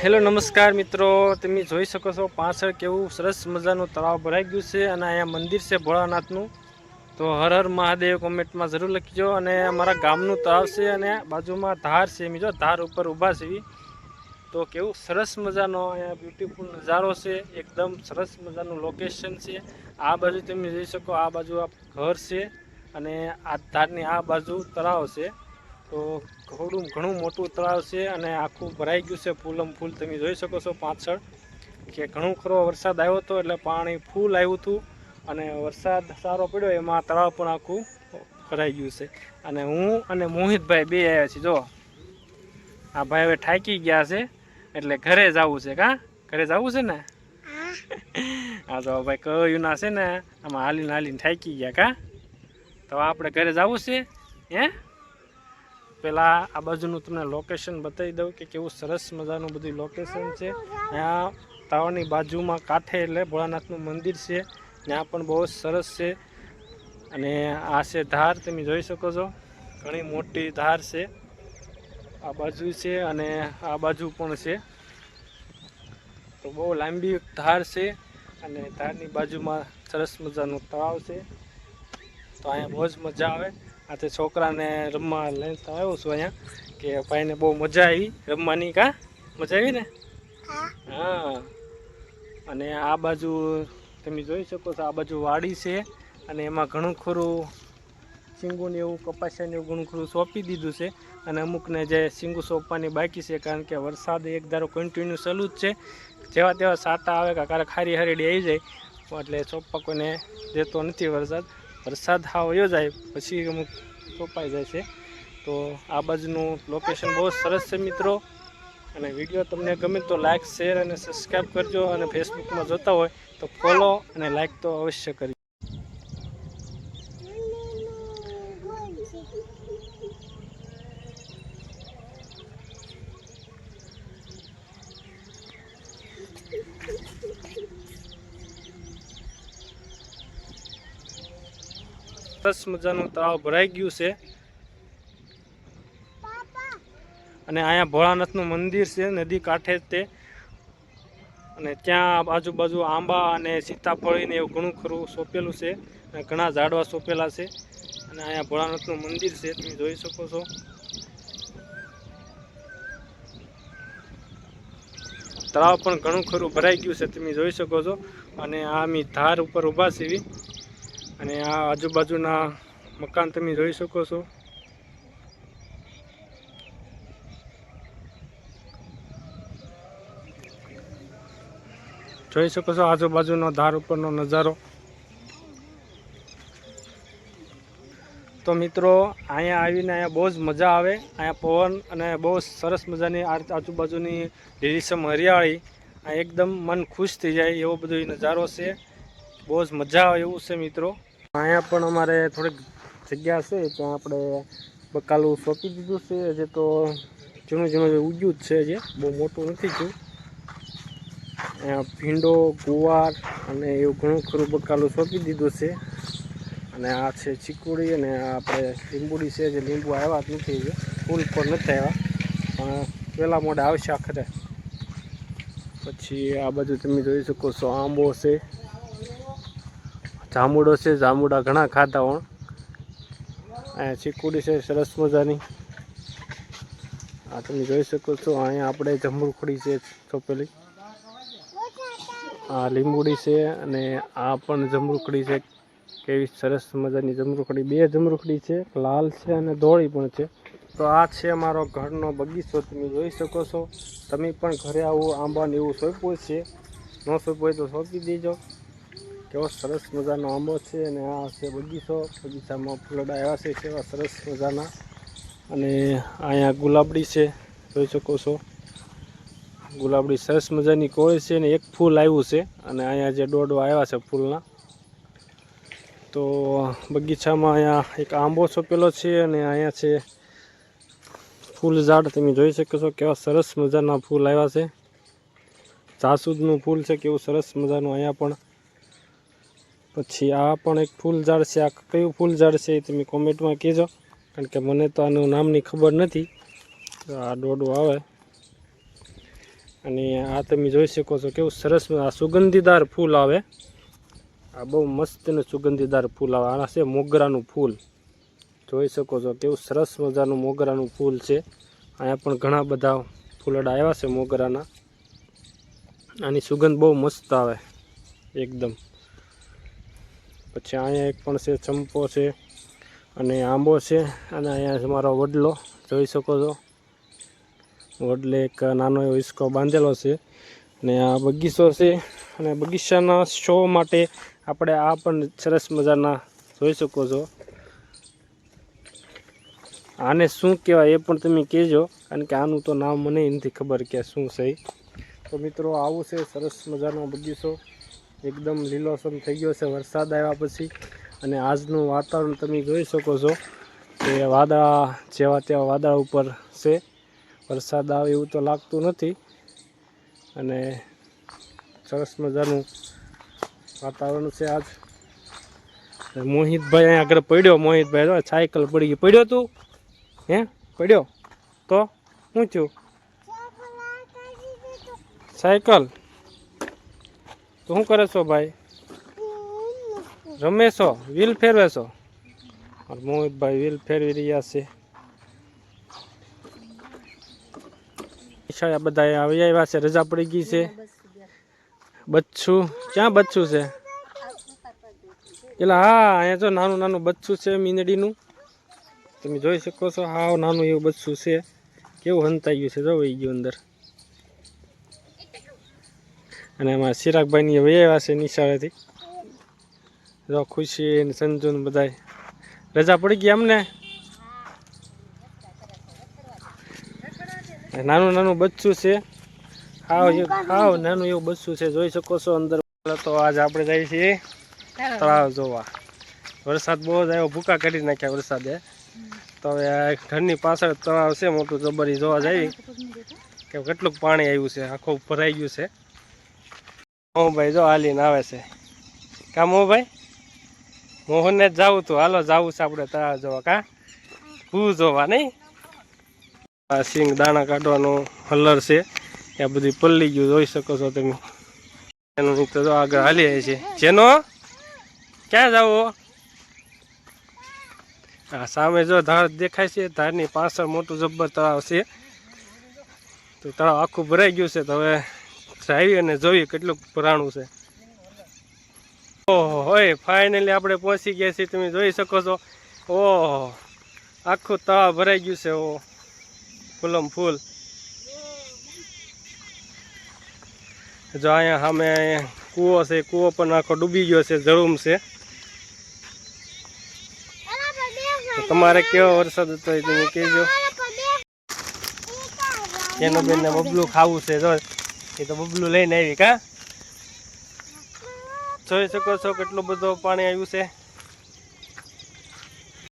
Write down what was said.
Hello નમસ્કાર મિત્રો, તમે જોઈ શકો છો પાછળ કેવું સરસ મજાનું તળાવ ભરાઈ ગયું છે અને અહીંયા મંદિર છે ભોળાનાથનું. તો હર હર મહાદેવ કોમેન્ટમાં જરૂર લખજો. અને અમારા ગામનું તળાવ છે અને બાજુમાં ધાર છે, મિત્રો ધાર ઉપર ઊભા છે. તો કેવું સરસ મજાનો અહીંયા બ્યુટીફુલ નજારો છે, એકદમ સરસ મજાનું લોકેશન છે. આ બાજુ તમે જોઈ શકો, આ બાજુ આ ઘર છે અને આ ધારની આ બાજુ તળાવ છે. તો ઘણું મોટું તળાવ છે અને આખું ભરાઈ ગયું છે ફૂલમ ફૂલ. તમે જોઈ શકો છો પાછળ કે ઘણો ખરો વરસાદ આવ્યો હતો એટલે પાણી ફૂલ આવ્યું હતું અને વરસાદ સારો પડ્યો એમાં તળાવ પણ આખું ભરાઈ ગયું છે. અને હું અને મોહિતભાઈ બે આવ્યા છીએ. જો આ ભાઈ હવે થાકી ગયા છે એટલે ઘરે જવું છે. ઘરે જવું છે ને? હા તો ભાઈ કહ્યું ના છે ને, આમાં હાલીને થાકી ગયા. તો આપણે ઘરે જવું છે. હે પેલા આ બાજુનું તમને લોકેશન બતાવી દઉં કે કેવું સરસ મજાનું બધું લોકેશન છે. અહીંયા તળાવની બાજુમાં કાંઠે એટલે ભોળાનાથનું મંદિર છે, ત્યાં પણ બહુ સરસ છે. અને આ છે ધાર, તમે જોઈ શકો છો ઘણી મોટી ધાર છે. આ બાજુ છે અને આ બાજુ પણ છે. તો બહુ લાંબી ધાર છે અને ધારની બાજુમાં સરસ મજાનું તળાવ છે. તો અહીંયા બહુ જ મજા આવે. આ તે છોકરાને રમવા લઈને આવ્યો છું અહીંયા કે ભાઈને બહુ મજા આવી રમવાની. મજા આવી ને? હા. અને આ બાજુ તમે જોઈ શકો છો, આ બાજુ વાડી છે અને એમાં ઘણું ખરું સિંગુને એવું કપાસિયાને એવું ઘણું ખરું સોંપી દીધું છે. અને અમુકને જે સિંગુ સોંપવાની બાકી છે, કારણ કે વરસાદ એક ધારો કન્ટિન્યુ ચાલુ જ છે. જેવા તેવા સાટા આવે કે ક્યારેક ખારી હરેડી આવી જાય એટલે સોંપવા કોઈને દેતો નથી વરસાદ હાવ વયો જાય પછી અમુક સોંપાઈ જાય છે. તો આ બાજુનું લોકેશન બહુ સરસ છે મિત્રો. અને વિડીયો તમને ગમે તો લાઇક, શેર અને સબસ્ક્રાઈબ કરજો. અને ફેસબુકમાં જોતા હોય તો ફોલો અને લાઇક તો અવશ્ય કરજો. સરસ મજાનું તળાવ ભરાઈ ગયું છે અને અહીંયા ભોળાનાથનું મંદિર છે નદી કાંઠે તે. અને ત્યાં આજુબાજુ આંબા અને સીતાફળીને એવું ઘણું ખરું સોંપેલું છે અને ઘણા ઝાડવા સોંપેલા છે. અને અહીંયા ભોળાનાથનું મંદિર છે, તમે જોઈ શકો છો. તળાવ પણ ઘણું ખરું ભરાઈ ગયું છે, તમે જોઈ શકો છો. અને આ અમે ધાર ઉપર ઊભા છીએ અને આ આજુબાજુના મકાન તમે જોઈ શકો છો. જોઈ શકો છો આજુબાજુનો ધાર ઉપરનો નજારો. તો મિત્રો અહીંયા આવીને અહીંયા બહુ જ મજા આવે. અહીંયા પવન અને બહુ સરસ મજાની આજુબાજુની લીલીછમ હરિયાળી, આ એકદમ મન ખુશ થઈ જાય એવો બધો નજારો છે. બહુ જ મજા આવે એવું છે મિત્રો. અહીંયા પણ અમારે થોડીક જગ્યા છે, ત્યાં આપણે બકાલું સોંપી દીધું છે. હજી તો ઝીણું ઉગ્યું જ છે, હજી બહુ મોટું નથી થયું. અહીંયા ભીંડો, ગુવાર અને એવું ઘણું ખરું બકાલું સોંપી દીધું છે. અને આ છે ચીકુડી અને આપણે લીંબુડી છે, જે લીંબુ આવ્યા જ નથી, ફૂલ પણ નથી આવ્યા, પણ પહેલાં મોડે આવશે આખરે. પછી આ બાજુ તમે જોઈ શકો છો આંબો છે, જાંબુડો છે, જાંબુડા ઘણા ખાધા પણ. અહીંયા ચીકુડી છે સરસ મજાની, આ તમે જોઈ શકો છો. અહીંયા આપણે જમરૂખડી છે ચોપેલી, આ લીંબુડી છે અને આ પણ જમરૂખડી છે. કેવી સરસ મજાની જમરૂખડી, બે જમરૂખડી છે, લાલ છે અને ધોળી પણ છે. તો આ છે અમારો ઘરનો બગીચો, તમે જોઈ શકો છો. તમે પણ ઘરે આવું આંબાને એવું સોંપ્યું છે, ન સોંપ્યું હોય તો સોંપી દેજો. કેવો સરસ મજાનો આંબો છે. અને આ છે બગીચો, બગીચામાં ફૂલડા આવ્યા છે કેવા સરસ મજાના. અને અહીંયા ગુલાબડી છે, જોઈ શકો છો. ગુલાબડી સરસ મજાની કોળી છે ને એક ફૂલ આવ્યું છે. અને અહીંયા જે ડોડવા આવ્યા છે ફૂલના. તો બગીચામાં અહીંયા એક આંબો સોંપેલો છે અને અહીંયા છે ફૂલ ઝાડ, તમે જોઈ શકો છો કેવા સરસ મજાના ફૂલ આવ્યા છે. જાસૂદનું ફૂલ છે, કેવું સરસ મજાનું અહીંયા પણ. પછી આ પણ એક ફૂલ ઝાડ છે. આ કયું ફૂલ ઝાડ છે એ તમે કોમેન્ટમાં કહેજો, કારણ કે મને તો આનું નામની ખબર નથી. આ ડોડો આવે અને આ તમે જોઈ શકો છો કેવું સરસ આ સુગંધીદાર ફૂલ આવે, આ બહુ મસ્ત ને સુગંધીદાર ફૂલ આવે. આ છે મોગરાનું ફૂલ, જોઈ શકો છો કેવું સરસ મજાનું મોગરાનું ફૂલ છે. અહીંયા પણ ઘણા બધા ફૂલડા આવ્યા છે મોગરાના. આની સુગંધ બહુ મસ્ત આવે એકદમ. પછી અહીંયા એક પણ છે ચંપો છે અને આંબો છે. અને અહીંયા અમારો વડલો જોઈ શકો છો, વડલે એક નાનો એવો હિસકો બાંધેલો છે. અને આ બગીચો છે, અને બગીચાના શો માટે આપણે આ પણ સરસ મજાના જોઈ શકો છો. આને શું કહેવાય એ પણ તમે કહેજો, કારણ કે આનું તો નામ મને નથી ખબર કે શું છે. તો મિત્રો આવું છે સરસ મજાનો બગીચો, એકદમ લીલોછમ થઈ ગયો છે વરસાદ આવ્યા પછી. અને આજનું વાતાવરણ તમે જોઈ શકો છો કે વાદળા જેવા તેવા વાદળા ઉપર છે, વરસાદ આવે એવું તો લાગતું નથી. અને સરસ મજાનું વાતાવરણ છે આજ. મોહિતભાઈ અહીંયા આગળ પડ્યો, મોહિતભાઈ સાયકલ પડી ગઈ. પડ્યો તું? હે પડ્યો તો શું થયું? સાયકલ તો શું કરે છો ભાઈ? રમે છો? વ્હીલ ફેરવે છો? મોહિતભાઈ વ્હીલ ફેરવી રહ્યા છે. બધા આવી આવ્યા છે, રજા પડી ગઈ છે. બચ્ચું ક્યાં બચ્ચું છે? એટલે હા, અહીંયા તો નાનું નાનું બચ્ચું છે મીંદડીનું, તમે જોઈ શકો છો. હાવ નાનું એવું બચ્ચું છે, કેવું હંતાઈ ગયું છે, જોઈ ગયું અંદર. અને એમાં ચિરાગભાઈની આવ્યા છે નિશાળેથી, જો ખુશી ને સંજુ ને બધા રજા પડી ગઈ અમને. નાનું નાનું બચ્ચું છે, હાવ નાનું એવું બચ્ચું છે, જોઈ શકો છો અંદર. તો આજ આપણે જઈએ છીએ તળાવ જોવા. વરસાદ બહુ જ આવ્યો, ભૂકા કરી નાખ્યા વરસાદે. તો હવે ઘરની પાછળ તળાવ છે મોટું જબરી, જોવા જઈએ કે કેટલું પાણી આવ્યું છે, આખું ભરાઈ ગયું છે. ભાઈ જો હાલીને આવે છે. કા ભાઈ મોહનને જ જવું તું, હાલો જવું છે આપણે તળાવ જોવા. કા ભૂ જોવા નહીં? આ સિંગ દાણા કાઢવાનું હલર છે, એ બધી પલ્લી ગયું, જોઈ શકો છો તમે. એનું તો જો આગળ હાલી છે. જેનો ક્યાં જવું? હા સામે જો ધાર દેખાય છે, ધારની પાછળ મોટું જબ્બર તળાવ છે. તો તળાવ આખું ભરાઈ ગયું છે. તો હવે જઈએ અને જોઈએ કેટલું પુરાણું છે. ઓહો હોય, ફાઇનલી આપણે પહોંચી ગયા છીએ, તમે જોઈ શકો છો. ઓહો, આખું તળાવ ભરાઈ ગયું છે. ઓહ, ફૂલમ ફૂલ. જો અહીંયા સામે કૂવો છે, કૂવો પણ આખો ડૂબી ગયો છે, જળુમ છે. તમારે કેવો વરસાદ હતો એ તમે કહેજો. એનો બેનને બબલું ખાવું છે, જો એ તો બબલું લઈને આવી. કા જોઈ શકો છો કેટલું બધું પાણી આવ્યું છે.